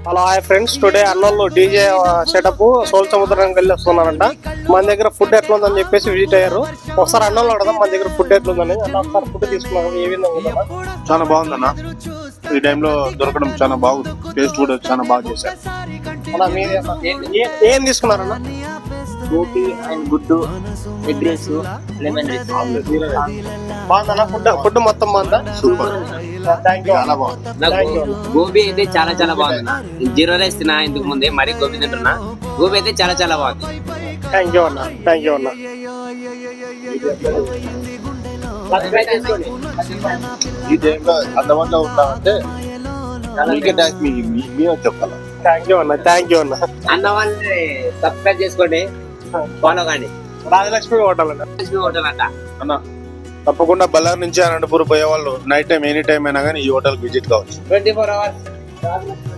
Hello hi friends, today అన్నోళ్ళు DJ setup సోల్ సముద్రం వెళ్ళి వస్తున్నారంట. మన దగ్గర ఫుడ్ ఎట్లా ఉందని చెప్పేసి విజిట్ అయ్యారు. ఒకసారి అన్నోళ్ళు అడదాం మన దగ్గర ఫుడ్ ఎట్లుందని. అన్న ఒకసారి ఫుడ్ తీసుకున్నాం, ఏ విధంగా? చాలా బాగుందన్న. ఈ టైంలో దొరకడం చాలా బాగుంది. టేస్ట్ కూడా చాలా బాగా చేశారు. ఏం తీసుకున్నారన్న? రోటీ అండ్ గుడ్డు, ఎగ్ రైస్, లెమన్ రైస్. బాగుందన్న ఫుడ్ మొత్తం బాగుందా? Super, thank you. చాలా బాగుంది. నాకు గోబీ అయితే చాలా చాలా బాగుంది. జీరో రైస్ తిన్నా ఇందుకు ముందే, మరి గోబీ తింటున్నా. గోబీ అయితే చాలా చాలా బాగుంది. థ్యాంక్ యూ అన్న, థ్యాంక్ యూ అన్న. ఈ టైంలో అందుబాటులో ఉంటామంటే మీరే చెప్పాలి. థ్యాంక్ యూ అన్న, థ్యాంక్ యూ అన్న. అన్న వాళ్ళని సబ్స్క్రైబ్ చేసుకోండి, ఫాలో కండి. రాజలక్ష్మి హోటల్ అన్న. లక్ష్మీ హోటల్ అంట. అన్న తప్పకుండా బళ్ళారి నుంచి అనంతపూర్ పోయే వాళ్ళు నైట్ టైం ఎనీ టైం అయినా కానీ ఈ హోటల్ విజిట్ కావచ్చు. 24 hours.